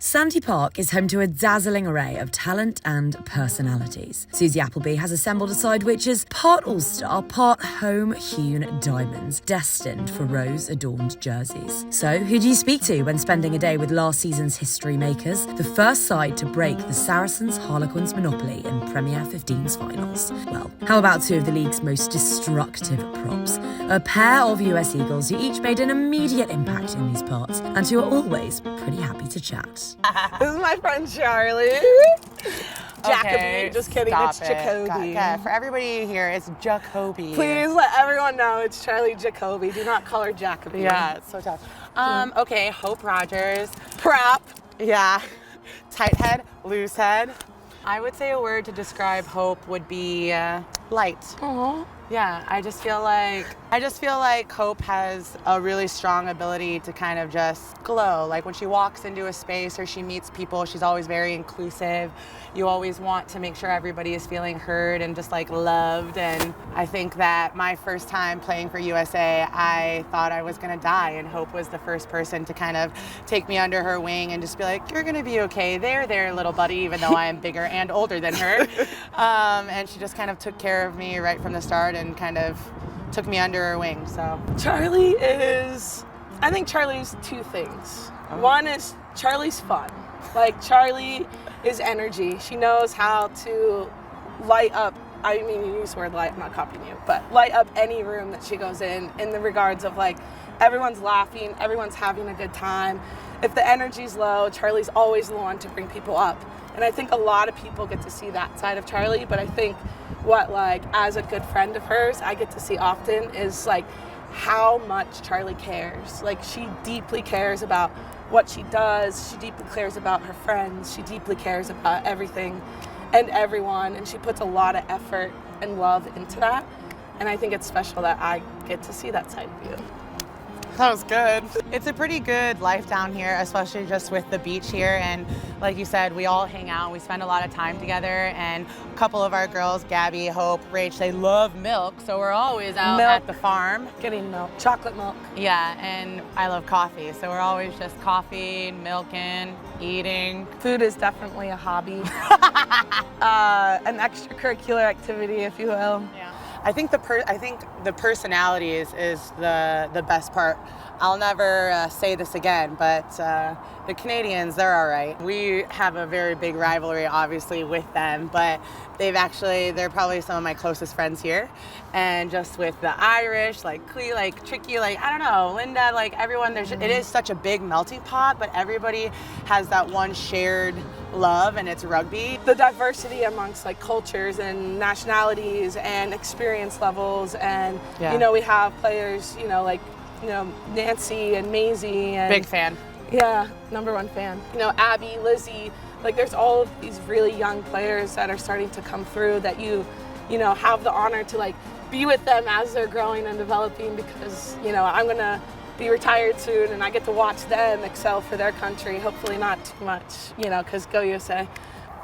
Sandy Park is home to a dazzling array of talent and personalities. Susie Appleby has assembled a side which is part all-star, part home-hewn diamonds, destined for rose-adorned jerseys. So, who do you speak to when spending a day with last season's history makers, the first side to break the Saracens' Harlequins monopoly in Premier 15's finals? Well, how about two of the league's most destructive props? A pair of US Eagles who each made an immediate impact in these parts and who are always pretty happy to chat. This is my friend Charli. Jacoby. Okay, just kidding, it's Jacoby. Yeah, for everybody here, it's Jacoby. Please let everyone know it's Charli Jacoby. Do not call her Jacoby. Yeah, it's so tough. Okay, Hope Rogers. Prop. Yeah. Tight head, loose head. I would say a word to describe Hope would be light. Aww. Yeah, I just feel like Hope has a really strong ability to kind of just glow. Like when she walks into a space or she meets people, she's always very inclusive. You always want to make sure everybody is feeling heard and just like loved. And I think that my first time playing for USA, I thought I was gonna die, and Hope was the first person to kind of take me under her wing and just be like, you're gonna be okay. There, little buddy, even though I am bigger and older than her. And she just kind of took care of me right from the start and kind of took me under her wing. So I think Charli's two things. One is Charli's fun. Like Charli is energy. She knows how to light up, I mean, you use the word light, I'm not copying you, but light up any room that she goes in the regards of like, everyone's laughing, everyone's having a good time. If the energy's low, Charli's always the one to bring people up. And I think a lot of people get to see that side of Charli, but I think what, like, as a good friend of hers, I get to see often is like how much Charli cares. Like, she deeply cares about what she does. She deeply cares about her friends. She deeply cares about everything and everyone. And she puts a lot of effort and love into that. And I think it's special that I get to see that side of you. that was good. It's a pretty good life down here, especially just with the beach here. And like you said, we all hang out. We spend a lot of time together. And a couple of our girls, Gabby, Hope, Rach, they love milk. So we're always out at the farm. Getting milk. Chocolate milk. Yeah, and I love coffee. So we're always just coffee, milking, eating. Food is definitely a hobby. An extracurricular activity, if you will. Yeah. I think the personalities is the best part. I'll never say this again, but the Canadians, they're all right. We have a very big rivalry, obviously, with them, but they're probably some of my closest friends here. And just with the Irish, like Clee, like Tricky, like, I don't know, Linda, like everyone, it is such a big melting pot, but everybody has that one shared love, and it's rugby. The diversity amongst like cultures and nationalities and experience levels, and we have players, like Nancy and Maisie, and big fan. Yeah, #1 fan. Abby, Lizzie, like there's all of these really young players that are starting to come through that you have the honor to like be with them as they're growing and developing, because I'm gonna be retired soon and I get to watch them excel for their country. Hopefully not too much, because go USA.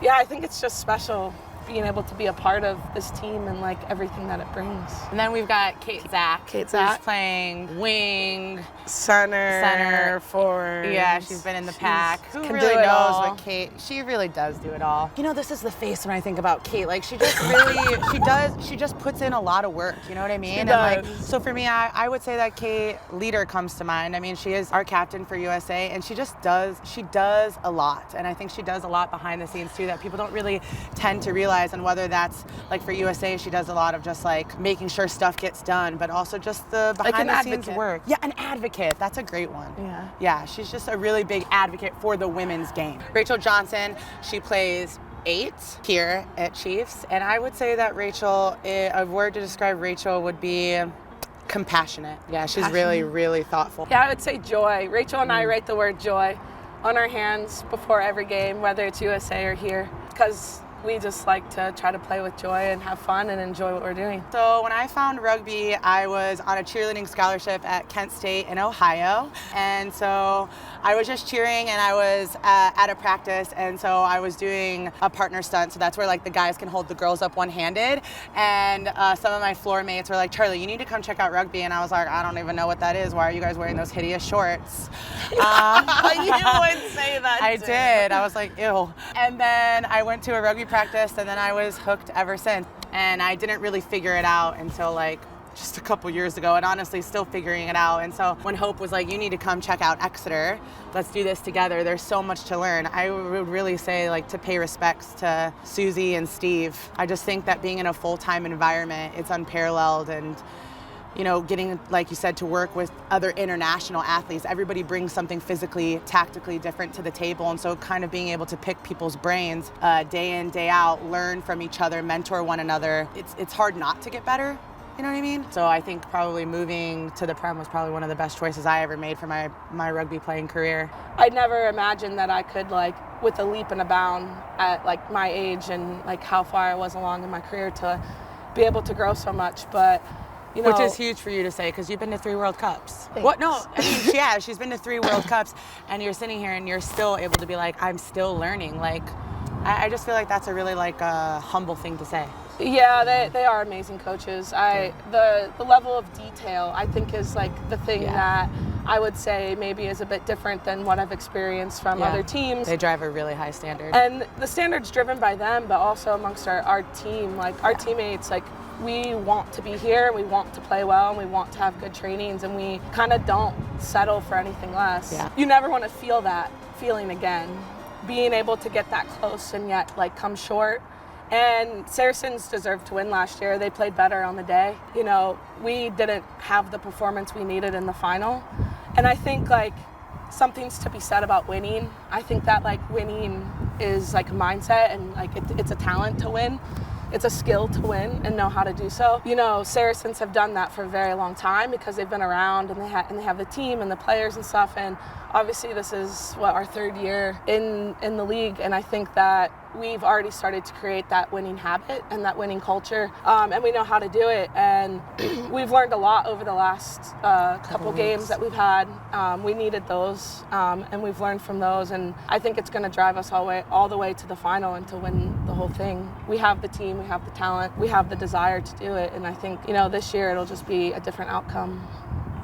Yeah, I think it's just special being able to be a part of this team and like everything that it brings. And then we've got Kate Zach. Kate Zach. Who's playing wing, center, forward. Yeah, she's been in the pack. Who can really do it knows all. what Kate, she really does do it all. This is the face when I think about Kate. Like she just really, she just puts in a lot a you know what I mean? She and does. like, so for me, I would say that Kate, leader comes to mind. I mean, she is our captain for USA, and she does a lot. And I think she does a lot behind the scenes too that people don't really tend to realize. And whether that's like for USA, she does a lot of just like making sure stuff gets done, but also just the behind the scenes work. Yeah, an advocate. That's a great one. Yeah, she's just a really big advocate for the women's game. Rachel Johnson, she plays 8 here at Chiefs, and I would say that Rachel, a word to describe Rachel would be compassionate. Yeah, she's really, really thoughtful. Yeah, I would say joy. Rachel and I write the word joy on our hands before every game, whether it's USA or here, because we just like to try to play with joy and have fun and enjoy what we're doing. So when I found rugby, I was on a cheerleading scholarship at Kent State in Ohio. And so I was just cheering, and I was at a practice, and so I was doing a partner stunt. So that's where like the guys can hold the girls up one-handed. And some of my floor mates were like, Charli, you need to come check out rugby. And I was like, I don't even know what that is. Why are you guys wearing those hideous shorts? You would say that. I did. I was like, ew. And then I went to a rugby practice, and then I was hooked ever since. And I didn't really figure it out until like just a couple years ago, and honestly still figuring it out. And so when Hope was like, you need to come check out Exeter, let's do this together, there's so much to learn, I would really say like to pay respects to Susie and Steve. I just think that being in a full-time environment, it's unparalleled. And you know, getting, like you said, to work with other international athletes, everybody brings something physically, tactically different to the table. And so kind of being able to pick people's brains day in, day out, learn from each other, mentor one another, it's hard not to get better. You know what I mean? So I think probably moving to the Prem was probably one of the best choices I ever made for my rugby playing career. I never imagined that I could, like, with a leap and a bound at like my age and like how far I was along in my career, to be able to grow so much. But you know, which is huge for you to say, because you've been to 3 World Cups. Thanks. What? No, I mean, she's been to 3 World Cups, and you're sitting here and you're still able to be like, I'm still learning. Like, I just feel like that's a really like a humble thing to say. Yeah, they are amazing coaches. The level of detail, I think, is like the thing that I would say maybe is a bit different than what I've experienced from other teams. They drive a really high standard. And the standard's driven by them, but also amongst our team. Like our teammates, like we want to be here, we want to play well, and we want to have good trainings, and we kind of don't settle for anything less. Yeah. You never want to feel that feeling again. Being able to get that close and yet like come short. And Saracens deserved to win last year. They played better on the day. You know, we didn't have the performance we needed in the final. And I think like something's to be said about winning. I think that like winning is like a mindset, and like it's a talent to win. It's a skill to win and know how to do so. You know, Saracens have done that for a very long time because they've been around, and they have the team and the players and stuff. And obviously this is our 3rd year in the league, and I think that we've already started to create that winning habit and that winning culture, and we know how to do it. And we've learned a lot over the last couple games that we've had. We needed those, and we've learned from those, and I think it's going to drive us all the way to the final and to win the whole thing. We have the team, we have the talent, we have the desire to do it, and I think, you know, this year it'll just be a different outcome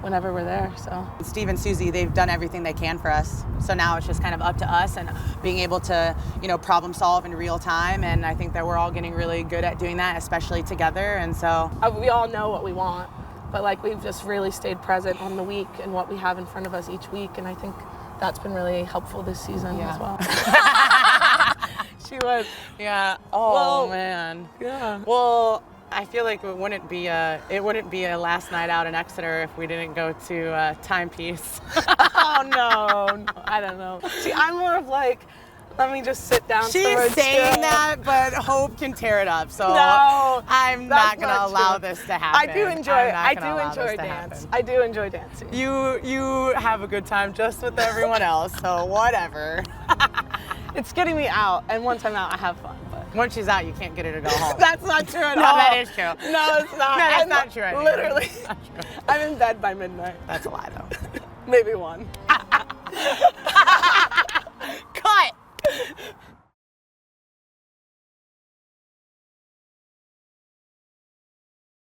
whenever we're there. So Steve and Susie, they've done everything they can for us. So now it's just kind of up to us and being able to, you know, problem solve in real time. And I think that we're all getting really good at doing that, especially together. And so we all know what we want, but like we've just really stayed present on the week and what we have in front of us each week. And I think that's been really helpful this season as well. She was, yeah. Oh, well, man. Yeah. Well, I feel like it wouldn't be a last night out in Exeter if we didn't go to Timepiece. Oh no, I don't know. See, I'm more of like, let me just sit down. She's saying that, but Hope can tear it up. So no, I'm not gonna allow this to happen. I do enjoy dance. I do enjoy dancing. You have a good time just with everyone else, so whatever. It's getting me out, and once I'm out, I have fun. Once she's out, you can't get her to go home. That's not true at all. No, that is true. No, it's not. No, that's not true. Literally, I'm in bed by midnight. That's a lie, though. Maybe 1.